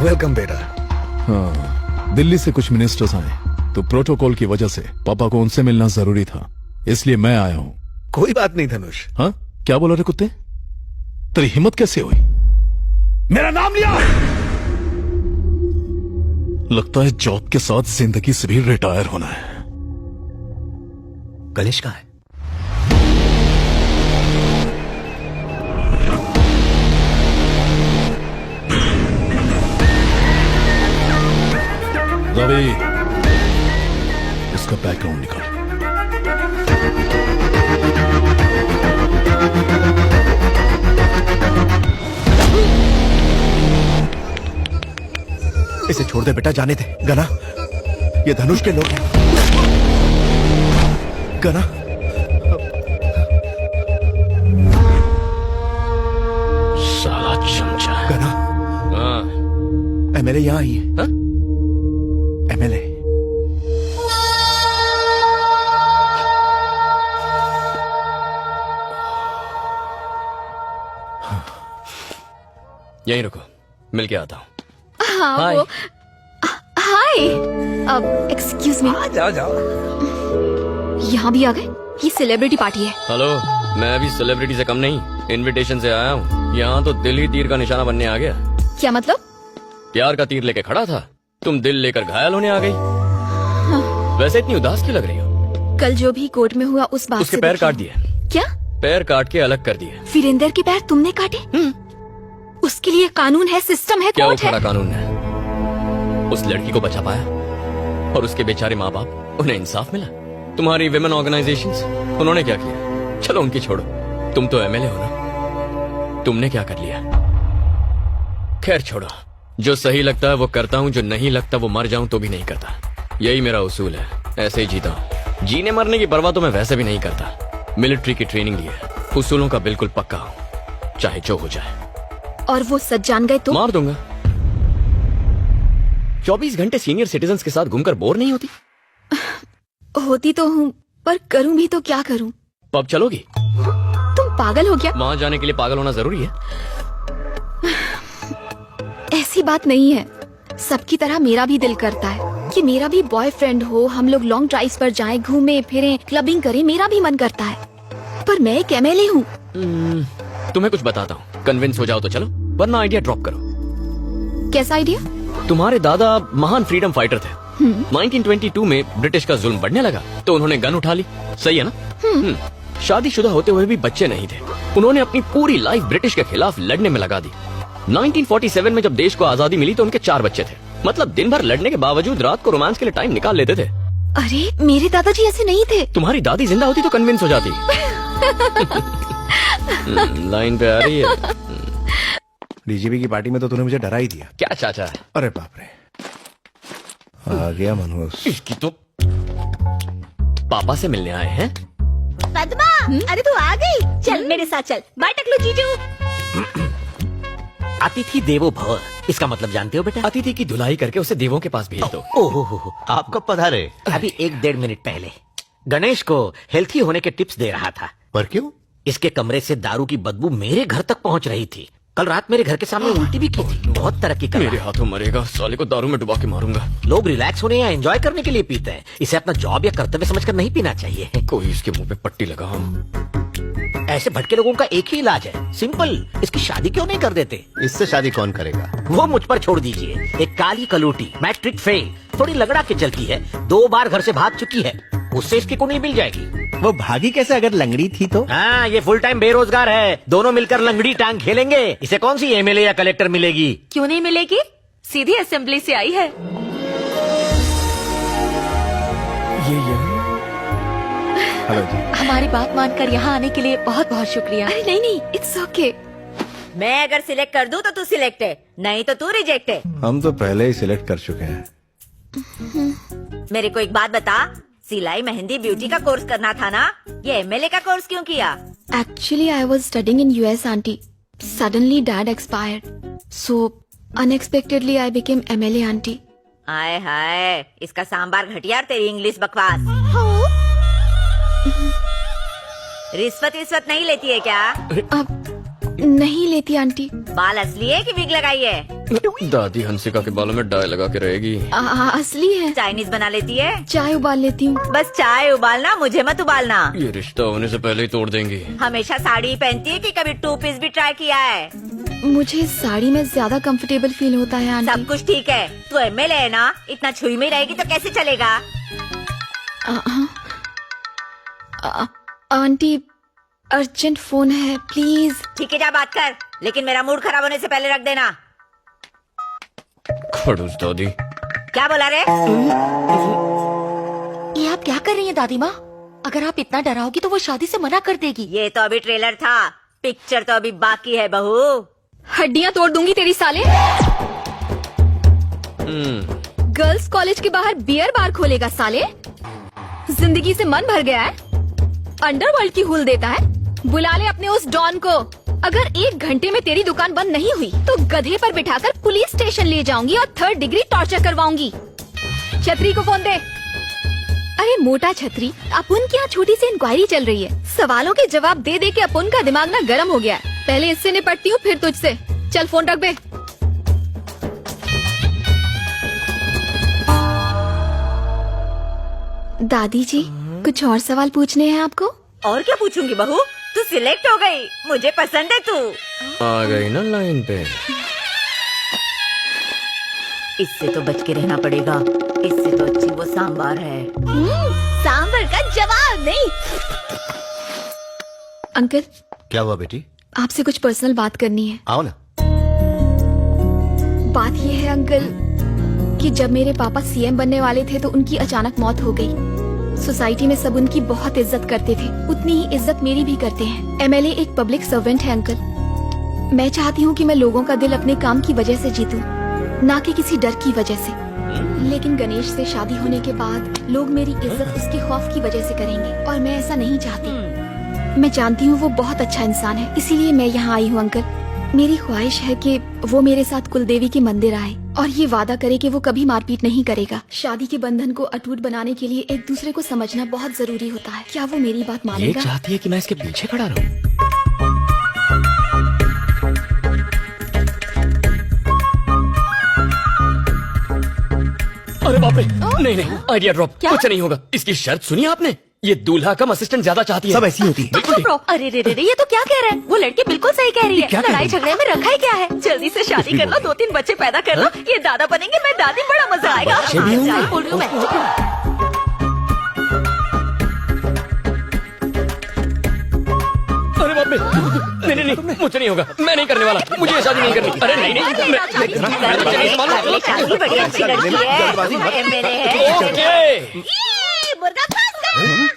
Welcome बेटा। हाँ, दिल्ली से कुछ मिनिस्टर्स आए तो प्रोटोकॉल की वजह से पापा को उनसे मिलना जरूरी था, इसलिए मैं आया हूँ। कोई बात नहीं धनुष। हाँ, क्या बोला रे कुत्ते? तेरी हिम्मत कैसे हुई? मेरा नाम लिया? लगता है जॉब के साथ जिंदगी से भी रिटायर होना है। कलेश कहाँ है? रवि, इसका बैकग्राउंड निकाल। इसे छोड़ दे बेटा, जाने दे। गना, ये धनुष के लोग हैं। गना, साला चमचा। गना, हाँ। एमएलए यहाँ आई है। हाँ? एमएलए। यहीं रुको, मिल के आता हूँ। हाँ हाय। वो हाय। एक्सक्यूज मी, जाओ जाओ। यहाँ भी आ गए? ये सेलिब्रिटी पार्टी है। हेलो, मैं भी सेलिब्रिटी से कम नहीं, इनविटेशन से आया हूँ। यहाँ तो दिल ही तीर का निशाना बनने आ गया। क्या मतलब? प्यार का तीर लेके खड़ा था, तुम दिल लेकर घायल होने आ गई। हाँ। वैसे इतनी उदास क्यों लग रही हो? कल जो भी कोर्ट में हुआ उस बात उसके से पैर दुखी काट हूँ। दिए। क्या? पैर काट के अलग कर दिए। वीरेंद्र के पैर तुमने काटे? उसके लिए कानून है, सिस्टम है, क्या वो कोर्ट है। खड़ा कानून है? उस लड़की को बचा पाया और उसके बेचारे माँ बाप, उन्हें इंसाफ मिला? तुम्हारी विमेन ऑर्गेनाइजेशंस, उन्होंने क्या किया? चलो उनकी छोड़ो, तुम तो एमएलए हो ना, तुमने क्या कर लिया? खैर छोड़ो, जो सही लगता है वो करता हूँ, जो नहीं लगता वो मर जाऊं तो भी नहीं करता। यही मेरा उसूल है, ऐसे ही जीता हूँ। जीने मरने की परवाह तो मैं वैसे भी नहीं करता। मिलिट्री की ट्रेनिंग ली है, उसूलों का बिल्कुल पक्का हूँ, चाहे जो हो जाए। और वो सच जान गए तो? मार दूंगा। 24 घंटे सीनियर सिटीजन्स के साथ घूमकर बोर नहीं होती? होती तो हूँ, पर करूँ भी तो क्या करूँ? पब चलोगी? तुम पागल हो क्या? वहां जाने के लिए पागल होना जरूरी है? ऐसी बात नहीं है। सबकी तरह मेरा भी दिल करता है कि मेरा भी बॉयफ्रेंड हो, हम लोग लॉन्ग ड्राइव्स पर जाएं, घूमें फिरें, क्लबिंग करें, मेरा भी मन करता है। पर मैं एक एमएलए हूँ। तुम्हें कुछ बताता हूँ, कन्विंस हो जाओ तो चलो, वरना आइडिया ड्रॉप करो। कैसा आइडिया? तुम्हारे दादा महान फ्रीडम फाइटर थे। 1922 में ब्रिटिश का जुल्म बढ़ने लगा तो उन्होंने गन उठा ली, सही है ना? शादीशुदा होते हुए भी बच्चे नहीं थे। उन्होंने अपनी पूरी लाइफ ब्रिटिश के खिलाफ लड़ने में लगा दी। 1947 में जब देश को आजादी मिली तो उनके 4 बच्चे थे। मतलब दिन भर लड़ने के बावजूद रात को रोमांस के लिए टाइम निकाल लेते थे। अरे मेरे दादाजी ऐसे नहीं थे। तुम्हारी दादी जिंदा होती तो कन्विंस हो जाती। लाइन पे आ रही है। डीजीपी की पार्टी में तो तूने मुझे डरा ही दिया। क्या चाचा? अरे बाप रे, आ गया मनोज। इसकी तो पापा से मिलने आए हैं। पद्मा, अरे तू आ गई, चल मेरे साथ चल। बाय टकलू जीजू। अतिथि देवो भव, इसका मतलब जानते हो बेटा? अतिथि की धुलाई करके उसे देवों के पास भेज दो। ओहो, आप कब पधारे? अभी 1-1.5 मिनट पहले। गणेश को हेल्थी होने के टिप्स दे रहा था। पर क्यों? इसके कमरे से दारू की बदबू मेरे घर तक पहुंच रही थी। कल रात मेरे घर के सामने उल्टी भी की थी। बहुत तरक्की कर रहा मेरे है। हाथों मरेगा, साले को दारू में डुबा के मारूंगा। लोग रिलैक्स होने या एंजॉय करने के लिए पीते हैं, इसे अपना जॉब या कर्तव्य समझकर नहीं पीना चाहिए। कोई इसके मुंह पे पट्टी लगा। ऐसे भटके लोगों का एक ही इलाज है, सिंपल। इसकी शादी क्यों नहीं कर देते? इससे शादी कौन करेगा? वो मुझ पर छोड़ दीजिए। एक काली कलूटी, मैट्रिक फेल, थोड़ी लगड़ा के चलती है, 2 बार घर से भाग चुकी है, उससे इसकी कुंडली मिल जाएगी। वो भागी कैसे अगर लंगड़ी थी तो? हाँ, ये फुल टाइम बेरोजगार है, दोनों मिलकर लंगड़ी टांग खेलेंगे। इसे कौन सी एमएलए या कलेक्टर मिलेगी? क्यों नहीं मिलेगी? सीधी असेंबली से आई है। हेलो जी। हमारी बात मानकर यहाँ आने के लिए बहुत बहुत शुक्रिया। अरे नहीं नहीं, इट्स ओके। मैं अगर सिलेक्ट कर दूँ तो तू सिलेक्ट है, नहीं तो तू रिजेक्ट है। हम तो पहले ही सिलेक्ट कर चुके हैं। मेरे को एक बात बता, सिलाई मेहंदी ब्यूटी का कोर्स करना था ना, ये एमएलए का कोर्स क्यों किया? Actually, I was studying in US, auntie. Suddenly, dad expired. So, unexpectedly, I became MLA, auntie. हाय हाय, इसका सांबार घटिया, तेरी इंग्लिश बकवास। रिश्वत नहीं लेती है क्या? अब नहीं लेती आंटी। बाल असली है कि विग लगाई है? दादी हंसिका के बालों में डाई लगा के रहेगी। असली है। चाइनीज बना लेती है? चाय उबाल लेती हूँ। बस चाय उबालना, मुझे मत उबालना। ये रिश्ता होने से पहले ही तोड़ देंगी। हमेशा साड़ी ही पहनती है कि कभी 2 पीस भी ट्राई किया है? मुझे साड़ी में ज्यादा कंफर्टेबल फील होता है आंटी। सब कुछ ठीक है, तू एमएलए है ना, इतना छुई में रहेगी तो कैसे चलेगा? आंटी अर्जेंट फोन है, प्लीज। ठीक है, जा बात कर, लेकिन मेरा मूड खराब होने से पहले रख देना। खड़ूस दादी। क्या बोला रे? ये आप क्या कर रही हैं दादी माँ? अगर आप इतना डराओगी तो वो शादी से मना कर देगी। ये तो अभी ट्रेलर था, पिक्चर तो अभी बाकी है बहू। हड्डियाँ तोड़ दूंगी तेरी साले। गर्ल्स कॉलेज के बाहर बियर बार खोलेगा साले। जिंदगी से मन भर गया है, अंडरवर्ल्ड की हुल देता है। बुला ले अपने उस डॉन को। अगर 1 घंटे में तेरी दुकान बंद नहीं हुई तो गधे पर बिठाकर पुलिस स्टेशन ले जाऊंगी और 3rd डिग्री टॉर्चर करवाऊंगी। छतरी को फोन दे। अरे मोटा छतरी, अपुन की यहाँ छोटी सी इंक्वायरी चल रही है। सवालों के जवाब दे दे के अपुन का दिमाग ना गर्म हो गया है। पहले इससे निपटती हूँ फिर तुझसे। चल फोन रख बे। दादी जी, कुछ और सवाल पूछने हैं आपको? और क्या पूछूंगी बहू, तू सिलेक्ट हो गई, मुझे पसंद है तू। आ गई ना लाइन पे। इससे तो बच के रहना पड़ेगा, इससे तो अच्छी वो सांबार है। सांबर का जवाब नहीं। अंकल, क्या हुआ बेटी? आपसे कुछ पर्सनल बात करनी है। आओ ना। बात ये है अंकल कि जब मेरे पापा सीएम बनने वाले थे तो उनकी अचानक मौत हो गई। सोसाइटी में सब उनकी बहुत इज्जत करते थे, उतनी ही इज्जत मेरी भी करते हैं। एमएलए एक पब्लिक सर्वेंट है अंकल। मैं चाहती हूँ कि मैं लोगों का दिल अपने काम की वजह से जीतूं, ना कि किसी डर की वजह से। लेकिन गणेश से शादी होने के बाद लोग मेरी इज्जत उसके खौफ की वजह से करेंगे और मैं ऐसा नहीं चाहती। मैं जानती हूँ वो बहुत अच्छा इंसान है, इसीलिए मैं यहाँ आई हूँ अंकल। मेरी ख्वाहिश है कि वो मेरे साथ कुलदेवी के मंदिर आए और ये वादा करे कि वो कभी मारपीट नहीं करेगा। शादी के बंधन को अटूट बनाने के लिए एक दूसरे को समझना बहुत जरूरी होता है। क्या वो मेरी बात ये मानेगा? चाहती है कि मैं इसके पीछे खड़ा रहूं। अरे बाप रे, नहीं नहीं, आइडिया ड्रॉप। कुछ नहीं होगा। इसकी शर्त सुनी आपने? ये दूल्हा कम असिस्टेंट ज्यादा चाहती है। सब ऐसी होती है। बिल्कुल ठीक। अरे रे रे रे, ये तो क्या कह रहा है? वो लड़की बिल्कुल सही कह रही है। क्या कह रही लड़ाई है? झगड़े में रखा ही क्या है? जल्दी से शादी कर लो, 2-3 बच्चे पैदा कर लो। ये दादा बनेंगे, मैं दादी, बड़ा मजा आएगा। सही बोल रही हूँ मैं। अरे बाप रे, नहीं नहीं नहीं, मुझे नहीं होगा। मैं नहीं करने वाला, मुझे ये शादी नहीं करनी। अरे नहीं नहीं, मैं बच्चे नहीं संभालूं। पहले शादी बड़ी अच्छी लड़की है, एमएलए है। ओके। मुर्गा फंस गया।